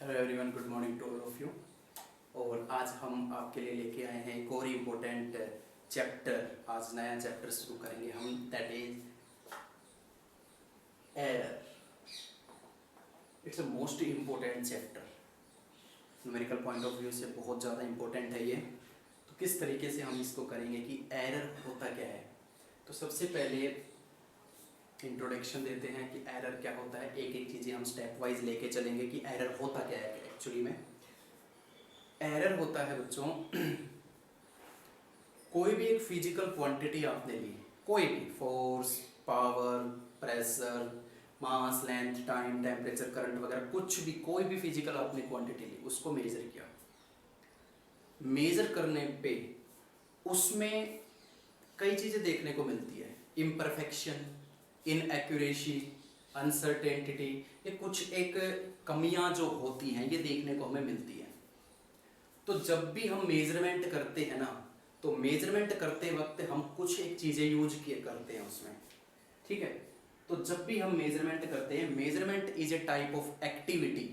Hello everyone, good morning to all of you. और आज हम आपके लिए लेके आए हैं एक और इम्पोर्टेंट चैप्टर। आज नया चैप्टर शुरू करेंगे हम, that is error. It's a most important chapter, numerical point of view से बहुत ज़्यादा इम्पोर्टेंट है ये। तो किस तरीके से हम इसको करेंगे कि एरर होता क्या है। तो सबसे पहले इंट्रोडक्शन देते हैं कि एरर क्या होता है। एक एक चीज़ें हम स्टेप वाइज लेके चलेंगे कि एरर होता क्या है एक्चुअली में। एरर होता है बच्चों, कोई भी एक फिजिकल क्वांटिटी आपने ली, कोई भी फोर्स, पावर, प्रेशर, मास, लेंथ, टाइम, टेम्परेचर, करंट वगैरह कुछ भी, कोई भी फिजिकल आपने क्वांटिटी ली, उसको मेजर किया। मेजर करने पे उसमें कई चीज़ें देखने को मिलती है। इम्परफेक्शन, इनएक्यूरेसी, अनसर्टेनिटी, ये कुछ एक कमियां जो होती हैं ये देखने को हमें मिलती है। तो जब भी हम मेजरमेंट करते हैं ना, तो मेजरमेंट करते वक्त हम कुछ एक चीज़ें यूज किए करते हैं उसमें, ठीक है। तो जब भी हम मेजरमेंट करते हैं, measurement is a type of activity,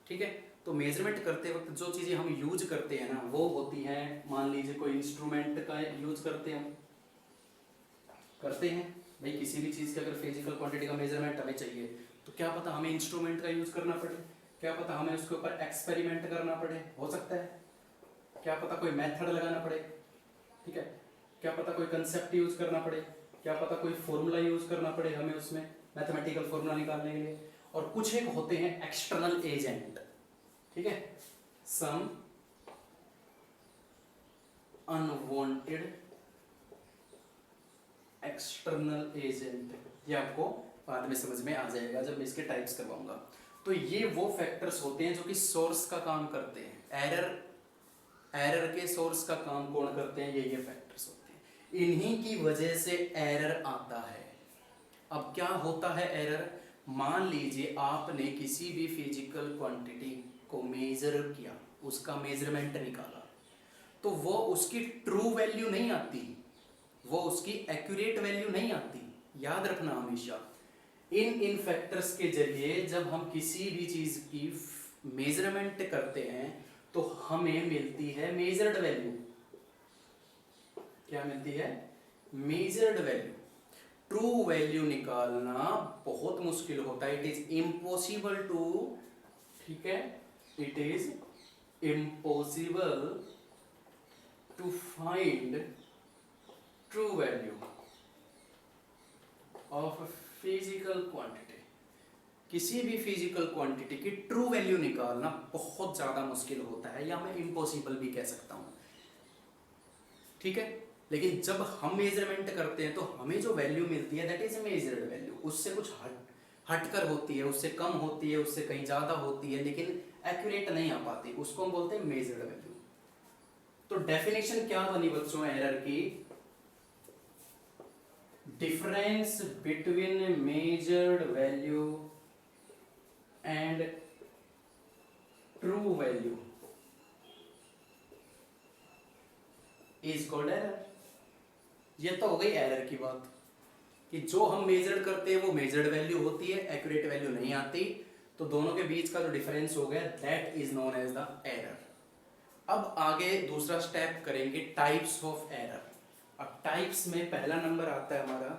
ठीक है। तो मेजरमेंट करते वक्त जो चीज़ें हम यूज करते हैं ना, वो होती हैं, मान लीजिए कोई इंस्ट्रूमेंट का यूज करते हैं, भाई किसी भी चीज़ की अगर फिजिकल क्वांटिटी का मेजरमेंट हमें चाहिए तो क्या पता हमें इंस्ट्रूमेंट का यूज करना पड़े, क्या पता हमें उसके ऊपर एक्सपेरिमेंट करना पड़े, हो सकता है, क्या पता कोई मेथड लगाना पड़े, ठीक है, क्या पता कोई कंसेप्ट यूज करना पड़े, क्या पता कोई फॉर्मूला यूज करना पड़े हमें उसमें मैथमेटिकल फॉर्मूला निकालने के लिए। और कुछ एक होते हैं एक्सटर्नल एजेंट, ठीक है, सम अनवांटेड एक्सटर्नल एजेंट। ये आपको बाद में समझ में आ जाएगा जब मैं इसके टाइप्स करवाऊंगा। तो ये वो फैक्टर्स होते हैं जो कि सोर्स का काम करते हैं। एरर के सोर्स का काम कौन करते हैं, ये फैक्टर्स होते हैं। इन्हीं की वजह से एरर आता है। अब क्या होता है एरर, मान लीजिए आपने किसी भी फिजिकल क्वांटिटी को मेजर किया, उसका मेजरमेंट निकाला, तो वो उसकी ट्रू वैल्यू नहीं आती, वो उसकी एक्यूरेट वैल्यू नहीं आती। याद रखना हमेशा, इन फैक्टर्स के जरिए जब हम किसी भी चीज की मेजरमेंट करते हैं तो हमें मिलती है मेजर्ड वैल्यू। क्या मिलती है, मेजर्ड वैल्यू। ट्रू वैल्यू निकालना बहुत मुश्किल होता है, इट इज इम्पॉसिबल टू, ठीक है, it is impossible to find true value of physical quantity. किसी भी फिजिकल क्वांटिटी की ट्रू वैल्यू निकालना बहुत ज़्यादा मुश्किल होता है, या मैं इम्पॉसिबल भी कह सकता हूँ, ठीक है। लेकिन जब हम मेजरमेंट करते हैं तो हमें जो वैल्यू मिलती है दैट इज मेजर्ड वैल्यू। उससे कुछ हटकर होती है, उससे कम होती है, उससे कहीं ज़्यादा होती है, लेकिन एक्यूरेट नहीं आ पाती, उसको हम बोलते हैं मेजर्ड वैल्यू। तो डेफिनेशन क्या बनी बच्चों एरर की, difference between measured value and true value is called error. ये तो हो गई एरर की बात कि जो हम मेजर करते हैं वो मेजर्ड वैल्यू होती है, एक्यूरेट वैल्यू नहीं आती, तो दोनों के बीच का जो डिफरेंस हो गया that is known as the error. अब आगे दूसरा स्टेप करेंगे, टाइप्स ऑफ एरर। अब टाइप्स में पहला नंबर आता है हमारा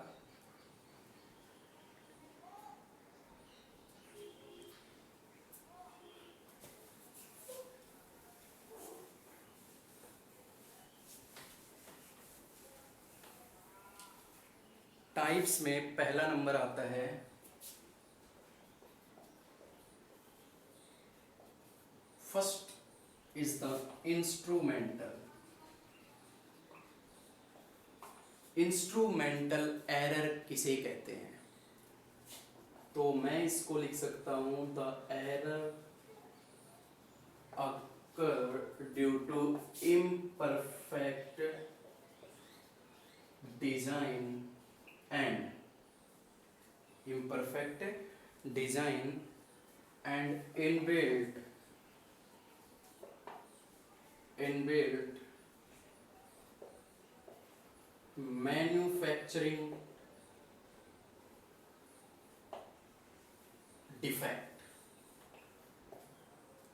टाइप्स में पहला नंबर आता है first is the instrumental. Instrumental error किसे कहते हैं, तो मैं इसको लिख सकता हूं, the error occur due to imperfect design and inbuilt manufacturing defect।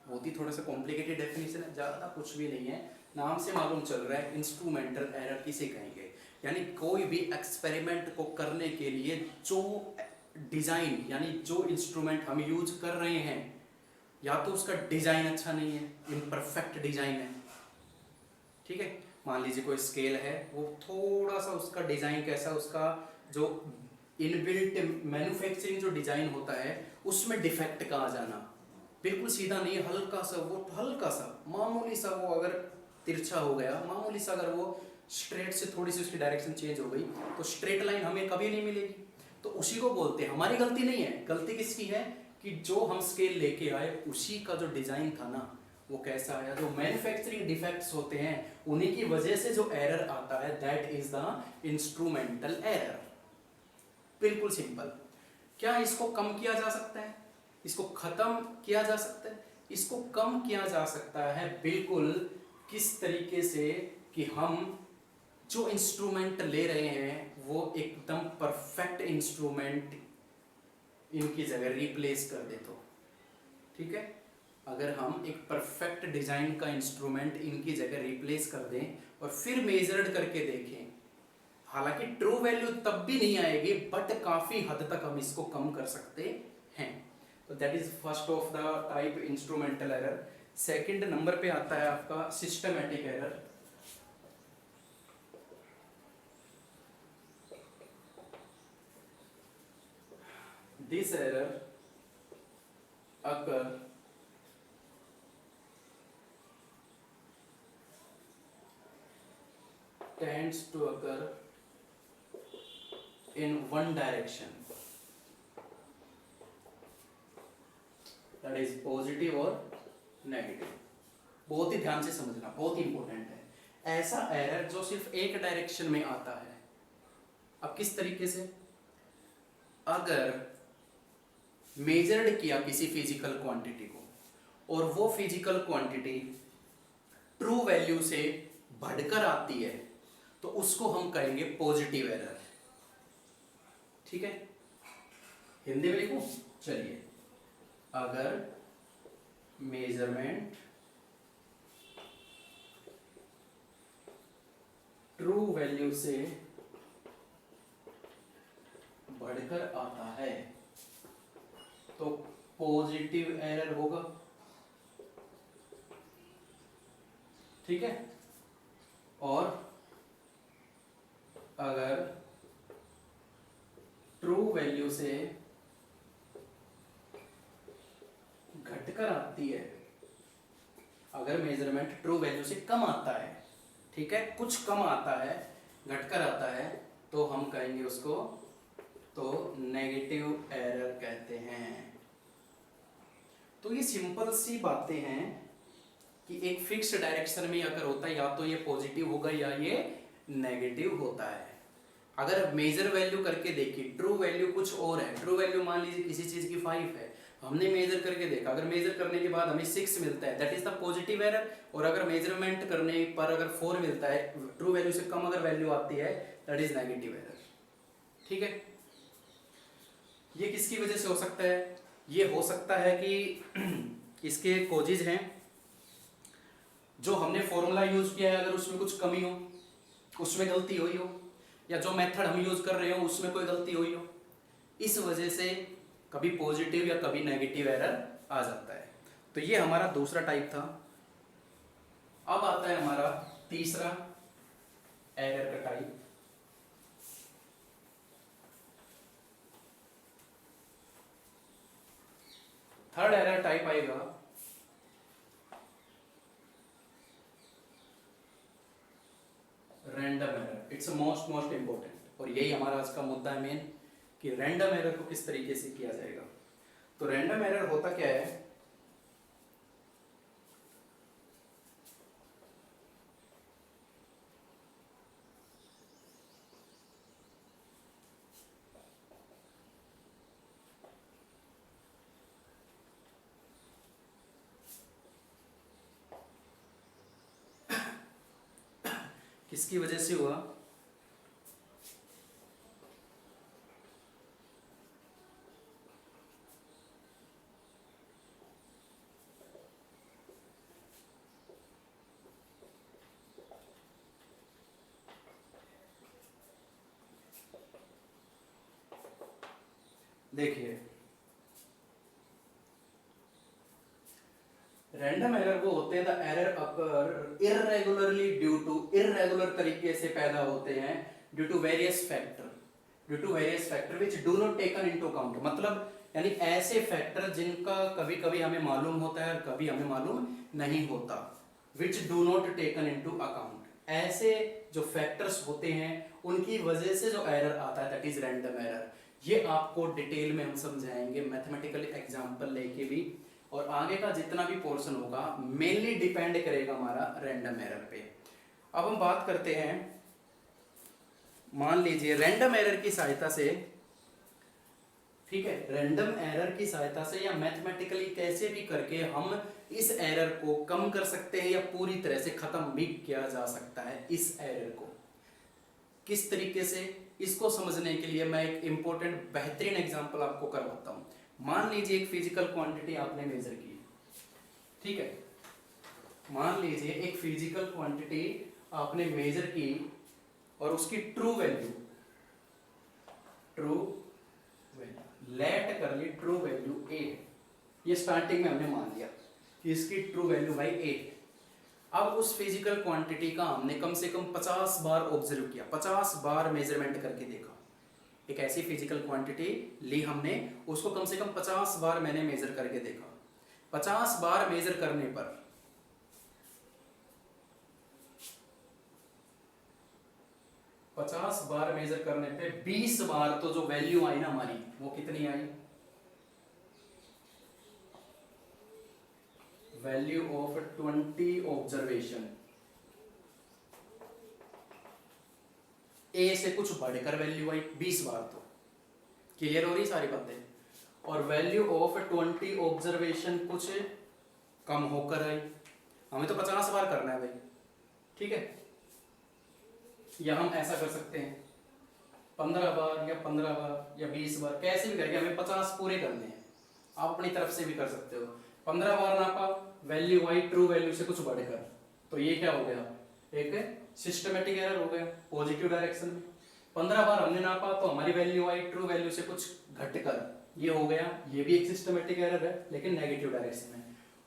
होती थोड़ा सा कॉम्प्लिकेटेड डेफिनेशन है, ज़्यादा कुछ भी नहीं है, नाम से मालूम चल रहा है इंस्ट्रूमेंटल एरर किसे कहेंगे। यानी कोई भी एक्सपेरिमेंट को करने के लिए जो डिज़ाइन यानी जो इंस्ट्रूमेंट हम यूज कर रहे हैं या तो उसका डिज़ाइन अच्छा नहीं है, इम्परफेक्ट डिज़ाइन है, ठीक है। मान लीजिए कोई स्केल है, वो थोड़ा सा उसका डिज़ाइन कैसा, उसका जो इनबिल्ट मैन्युफैक्चरिंग जो डिज़ाइन होता है उसमें डिफेक्ट का आ जाना, बिल्कुल सीधा नहीं, हल्का सा, वो हल्का सा मामूली सा, वो अगर तिरछा हो गया, मामूली सा अगर वो स्ट्रेट से थोड़ी सी उसकी डायरेक्शन चेंज हो गई तो स्ट्रेट लाइन हमें कभी नहीं मिलेगी। तो उसी को बोलते हैं, हमारी गलती नहीं है, गलती किसकी है कि जो हम स्केल लेके आए उसी का जो डिज़ाइन था ना वो कैसा आया, जो मैन्युफैक्चरिंग डिफेक्ट्स होते हैं उन्हीं की वजह से जो एरर आता है that is the instrumental error. बिल्कुल सिंपल। क्या इसको कम किया जा सकता है, इसको खत्म किया जा सकता है? इसको कम किया जा सकता है बिल्कुल, किस तरीके से कि हम जो इंस्ट्रूमेंट ले रहे हैं वो एकदम परफेक्ट इंस्ट्रूमेंट इनकी जगह रिप्लेस कर दे तो, ठीक है। अगर हम एक परफेक्ट डिजाइन का इंस्ट्रूमेंट इनकी जगह रिप्लेस कर दें और फिर मेजर्ड करके देखें, हालांकि ट्रू वैल्यू तब भी नहीं आएगी बट काफी हद तक हम इसको कम कर सकते हैं। तो that is first of the type instrumental error. Second number पे आता है आपका systematic error. This error occur tends to occur in one direction, that is positive और नेगेटिव। बहुत ही ध्यान से समझना, बहुत ही इंपॉर्टेंट है। ऐसा एरर जो सिर्फ एक डायरेक्शन में आता है। अब किस तरीके से, अगर मेजर्ड किया किसी फिजिकल क्वांटिटी को और वो फिजिकल क्वांटिटी ट्रू वैल्यू से बढ़कर आती है तो उसको हम कहेंगे पॉजिटिव एरर, ठीक है। हिंदी में लिखूं, चलिए, अगर मेजरमेंट ट्रू वैल्यू से बढ़कर आता है तो पॉजिटिव एरर होगा, ठीक है। और अगर ट्रू वैल्यू से घटकर आती है, अगर मेजरमेंट ट्रू वैल्यू से कम आता है, ठीक है, कुछ कम आता है, घटकर आता है, तो हम कहेंगे उसको तो नेगेटिव एरर कहते हैं। तो ये सिंपल सी बातें हैं कि एक फिक्स डायरेक्शन में अगर होता है या तो ये पॉजिटिव होगा या ये नेगेटिव होता है। अगर मेजर वैल्यू करके देखिए, ट्रू वैल्यू कुछ और है, ट्रू वैल्यू मान लीजिए किसी चीज की 5 है, हमने मेजर करके देखा, अगर मेजर करने के बाद हमें 6 मिलता है that is the positive error, और अगर मेजरमेंट करने पर अगर 4 मिलता है, ट्रू वैल्यू से कम अगर वैल्यू आती है दैट इज नेगेटिव एरर, ठीक है। ये किसकी वजह से हो सकता है? ये हो सकता है कि इसके कॉजेज हैं, जो हमने फॉर्मूला यूज किया है अगर उसमें कुछ कमी हो, उसमें गलती हुई हो, या जो मेथड हम यूज कर रहे हो उसमें कोई गलती हुई हो, इस वजह से कभी पॉजिटिव या कभी नेगेटिव एरर आ जाता है। तो ये हमारा दूसरा टाइप था। अब आता है हमारा तीसरा एरर का टाइप। थर्ड एरर टाइप आएगा random error. It's most important, और यही हमारा आज का मुद्दा है मेन, कि रैंडम एरर को किस तरीके से किया जाएगा। तो रैंडम एरर होता क्या है, किसकी वजह से हुआ, देखिए रैंडम एरर वो होते हैं the error occur irregularly due to irregular तरीके से पैदा होते हैं due to various factor which do not taken into account, मतलब यानी ऐसे फैक्टर जिनका कभी कभी हमें मालूम होता है और कभी हमें मालूम नहीं होता, विच do not taken into account, ऐसे जो फैक्टर्स होते हैं उनकी वजह से जो एरर आता है दैट इज रैंडम एरर। ये आपको डिटेल में हम समझाएंगे मैथमेटिकल एग्जांपल लेके भी, और आगे का जितना भी पोर्शन होगा मेनली डिपेंड करेगा हमारा रैंडम एरर पे। अब हम बात करते हैं, मान लीजिए रैंडम एरर की सहायता से, ठीक है, रैंडम एरर की सहायता से या मैथमेटिकली कैसे भी करके हम इस एरर को कम कर सकते हैं या पूरी तरह से खत्म भी किया जा सकता है। इस एरर को किस तरीके से, इसको समझने के लिए मैं एक इंपॉर्टेंट बेहतरीन एग्जांपल आपको करवाता हूं। मान लीजिए एक फिजिकल क्वांटिटी आपने मेजर की, ठीक है, मान लीजिए एक फिजिकल क्वांटिटी आपने मेजर की और उसकी ट्रू वैल्यू लेट कर ली, ट्रू वैल्यू 8, ये स्टार्टिंग में हमने मान लिया कि इसकी ट्रू वैल्यू भाई 8। अब उस फिजिकल क्वांटिटी का हमने कम से कम 50 बार ऑब्जर्व किया, 50 बार मेजरमेंट करके देखा। एक ऐसी फिजिकल क्वांटिटी ली हमने, उसको कम से कम 50 बार मैंने मेजर करके देखा। 50 बार मेजर करने पर 50 बार मेजर करने पे 20 बार तो जो वैल्यू आई ना हमारी, वो कितनी आई, वैल्यू ऑफ 20 ऑब्जर्वेशन, ए से कुछ बढ़कर वैल्यू आई 20 बार। तो क्लियर हो रही सारी बातें। और वैल्यू ऑफ 20 ऑब्जर्वेशन कुछ कम होकर आई, हमें तो 50 बार करना है भाई, ठीक है, या हम ऐसा कर सकते हैं 15 बार या 15 बार या 20 बार, कैसे भी करके हमें 50 पूरे करने हैं। आप अपनी तरफ से भी कर सकते हो। 15 बार नापा, वैल्यू आई ट्रू वैल्यू से कुछ बढ़कर, तो ये क्या हो गया, एक सिस्टमेटिक एरर हो गया पॉजिटिव डायरेक्शन में। 15 बार हमने नापा तो हमारी वैल्यू आई ट्रू वैल्यू से कुछ घटकर, ये हो गया, ये भी एक सिस्टमेटिक एरर है लेकिन नेगेटिव डायरेक्शन में।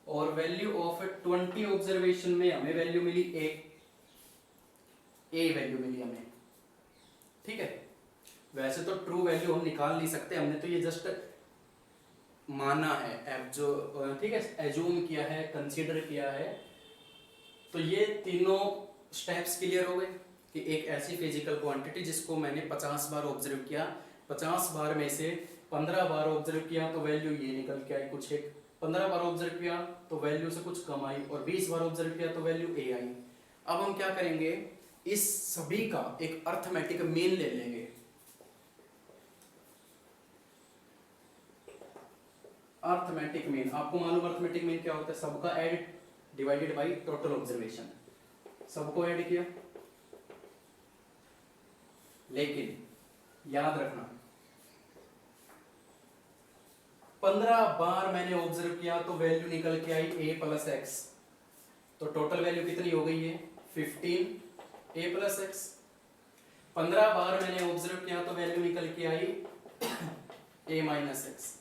और वैल्यू ऑफ 20 ऑब्जर्वेशन में हमें वैल्यू मिली ए वैल्यू मिली हमें, ठीक है। वैसे तो ट्रू वैल्यू हम निकाल नहीं सकते, हमने तो ये जस्ट माना है, एब जो, ठीक है, एज्यूम किया है, कंसीडर किया है। तो ये तीनों स्टेप्स क्लियर हो गए कि एक ऐसी फिजिकल क्वांटिटी जिसको मैंने 50 बार ऑब्जर्व किया, 50 बार में से 15 बार ऑब्जर्व किया तो वैल्यू ये निकल के आई कुछ एक, 15 बार ऑब्जर्व किया तो वैल्यू से कुछ कम आई, और 20 बार ऑब्जर्व किया तो वैल्यू ए आई। अब हम क्या करेंगे, इस सभी का एक अर्थमेटिक मीन ले लेंगे। अर्थमेटिक मीन, आपको मालूम अर्थमेटिक मीन क्या होता है, सबका add divided by total observation, सबको ऐड किया। लेकिन याद रखना 15 बार मैंने ऑब्जर्व किया तो वैल्यू निकल के आई a प्लस एक्स, तो टोटल वैल्यू कितनी हो गई है 15 a प्लस एक्स। 15 बार मैंने ऑब्जर्व किया तो वैल्यू निकल के आई a माइनस एक्स,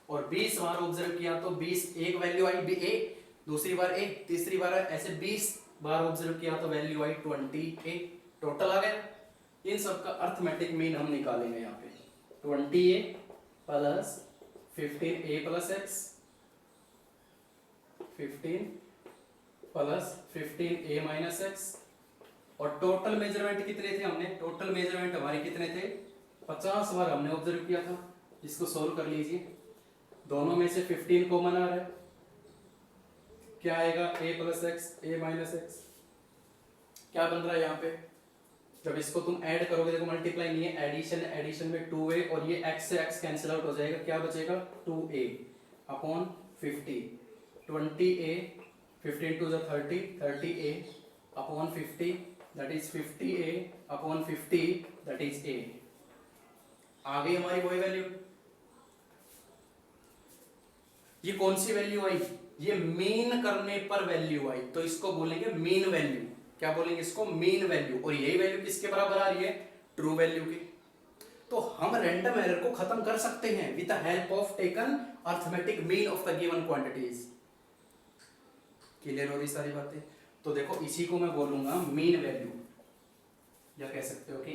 और 20 बार ऑब्जर्व किया तो 20, एक वैल्यू आई a, दूसरी बार a, तीसरी बार ऐसे 20 बार ऑब्जर्व किया तो वैल्यू आई 20a, टोटल आ गया। इन सब का अर्थमेटिक मीन हम निकालेंगे यहाँ पे, 20a plus 15a plus x, 15 plus 15a minus x, और टोटल मेजरमेंट कितने थे हमने, टोटल मेजरमेंट हमारे कितने थे 50 बार हमने ऑब्जर्व किया था। इसको सोल्व कर लीजिए, दोनों में से 15 कॉमन आ रहा है, क्या आएगा a plus x a minus x, क्या बन रहा है यहाँ पे, जब इसको तुम ऐड करोगे, देखो मल्टीप्लाई नहीं है, एडिशन, एडिशन में 2a और ये x से x कैंसिल आउट हो जाएगा, क्या बचेगा 2a upon 50, 20a, 15 to 30, 30a upon 50 that is 50a upon 50 that is a। आ गई हमारी वही वैल्यू। ये कौन सी वैल्यू आई, ये मीन करने पर वैल्यू आई, तो इसको बोलेंगे मीन वैल्यू। क्या बोलेंगे इसको, मीन वैल्यू। और यही वैल्यू किसके बराबर आ रही है, ट्रू वैल्यू की। तो हम रैंडम एरर को खत्म कर सकते हैं with the help of taken arithmetic mean of the given quantities. Clear हो रही सारी बातें? तो देखो इसी को मैं बोलूंगा मीन वैल्यू, या कह सकते हो कि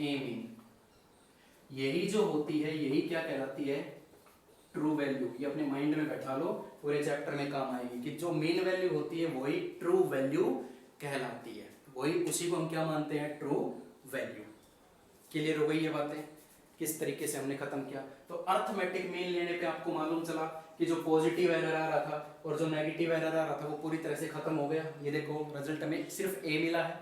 ए मीन। यही जो होती है यही क्या कहलाती है, ट्रू वैल्यू। ये अपने माइंड में बैठा लो, पूरे चैप्टर में काम आएगी कि जो मीन वैल्यू होती है वही ट्रू वैल्यू कहलाती है, वही उसी को हम क्या मानते हैं, ट्रू वैल्यू। क्लियर हो गई ये बातें, किस तरीके से हमने खत्म किया। तो अर्थमेटिक मीन लेने पे आपको मालूम चला कि जो पॉजिटिव एरर आ रहा था और जो नेगेटिव एरर आ रहा था वो पूरी तरह से खत्म हो गया। ये देखो रिजल्ट में सिर्फ ए मिला है,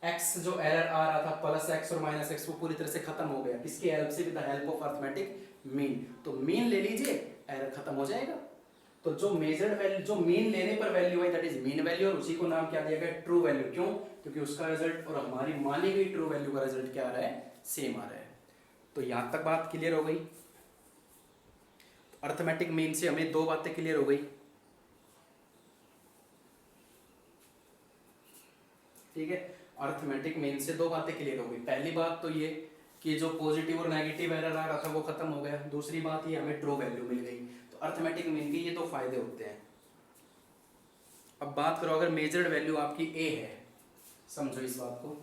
एक्स जो एरर आ रहा था प्लस एक्स और माइनस एक्स वो पूरी तरह से खत्म हो गया, किसकी हेल्प से, with the help of arithmetic mean. तो मीन ले लीजिए, एरर खत्म हो जाएगा। तो जो मेजर्ड वैल्यू, जो मीन लेने पर वैल्यू है दैट इज मीन वैल्यू, और उसी को नाम क्या दिया गया, ट्रू वैल्यू। क्यों? क्योंकि उसका रिजल्ट और हमारी मानी गई ट्रू वैल्यू का रिजल्ट क्या आ रहा है, सेम आ रहा है। तो यहां तक बात क्लियर हो गई। अर्थमेटिक मीन से हमें दो बातें क्लियर हो गई, ठीक है। अर्थमेटिक मीन से दो बातें क्लियर हो गई। पहली बात तो ये कि जो पॉजिटिव और नेगेटिव एरर आ रहा था वो खत्म हो गया। दूसरी बात ये हमें ट्रू वैल्यू मिल गई। तो अर्थमेटिक मीन के ये दो फायदे होते हैं। अब बात करो अगर मेजर्ड वैल्यू आपकी ए है, समझो इस बात को,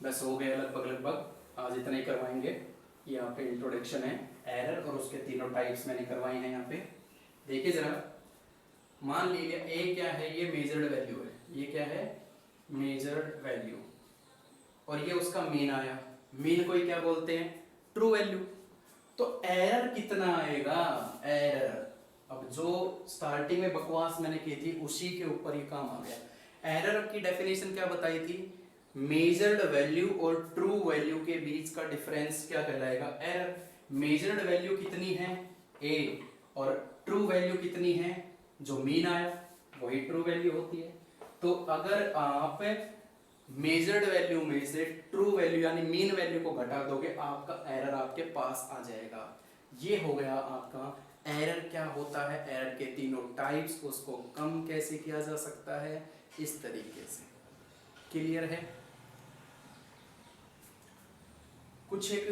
बस हो गया लगभग आज इतना ही करवाएंगे। ये यहाँ पे इंट्रोडक्शन है, एरर और उसके तीनों टाइप्स मैंने करवाए हैं यहाँ पे। देखिए जरा, मान लीजिए ए क्या है, ये मेजर्ड वैल्यू है, ये क्या है, मेजर्ड वैल्यू, और ये उसका मीन आया। मीन को ही क्या बोलते हैं, ट्रू वैल्यू। तो एरर कितना आएगा, एरर, अब जो स्टार्टिंग में बकवास मैंने की थी उसी के ऊपर ये काम आ गया। एरर की डेफिनेशन क्या बताई थी, मेजर्ड वैल्यू और ट्रू वैल्यू के बीच का डिफरेंस क्या कहलाएगा, एरर। मेजर्ड वैल्यू कितनी है, ए, और ट्रू वैल्यू कितनी है, जो मीन आया वही ट्रू वैल्यू होती है। तो अगर आप मेजर्ड वैल्यू में से ट्रू वैल्यू यानी मीन वैल्यू को घटा दोगे, आपका एरर आपके पास आ जाएगा। ये हो गया आपका एरर। क्या होता है, एरर के तीनों टाइप्स, उसको कम कैसे किया जा सकता है, इस तरीके से। क्लियर है? कुछ एक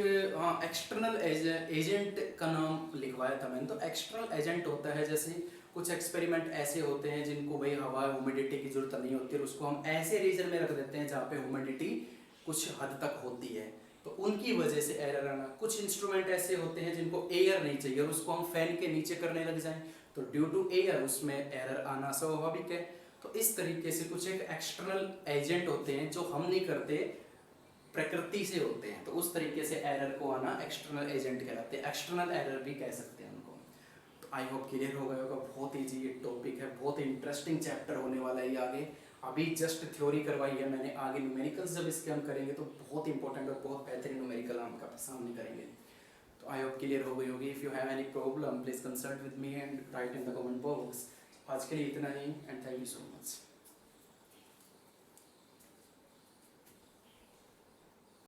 एक्सटर्नल एजेंट का नाम लिखवाया था मैंने। तो एक्सटर्नल एजेंट होता है, जैसे कुछ एक्सपेरिमेंट ऐसे होते हैं जिनको भाई हवा ह्यूमिडिटी की जरूरत नहीं होती और उसको हम ऐसे रीजन में रख देते हैं जहाँ पे ह्यूमिडिटी कुछ हद तक होती है, तो उनकी वजह से एरर आना। कुछ इंस्ट्रूमेंट ऐसे होते हैं जिनको एयर नहीं चाहिए और उसको हम फैन के नीचे करने लग जाएं, तो ड्यू टू एयर उसमें एरर आना स्वाभाविक है। तो इस तरीके से कुछ एक एक्सटर्नल एजेंट होते हैं जो हम नहीं करते, प्रकृति से होते हैं, तो उस तरीके से एरर को आना एक्सटर्नल एजेंट कहलाते हैं, एक्सटर्नल एरर भी कह सकते हैं उनको। तो आई होप क्लियर हो गया होगा। बहुत ईजी ये टॉपिक है, बहुत इंटरेस्टिंग चैप्टर होने वाला है ये आगे। अभी जस्ट थ्योरी करवाई है मैंने, आगे न्यूमेरिकल्स जब इसके हम करेंगे तो बहुत इंपॉर्टेंट और बहुत बेहतरीन न्यूमेरिकल हम का सामने करेंगे। तो आई होप क्लियर हो गई होगी। If you have any problem please consult with me and write in the comment box. आज के लिए इतना ही and thank you so much.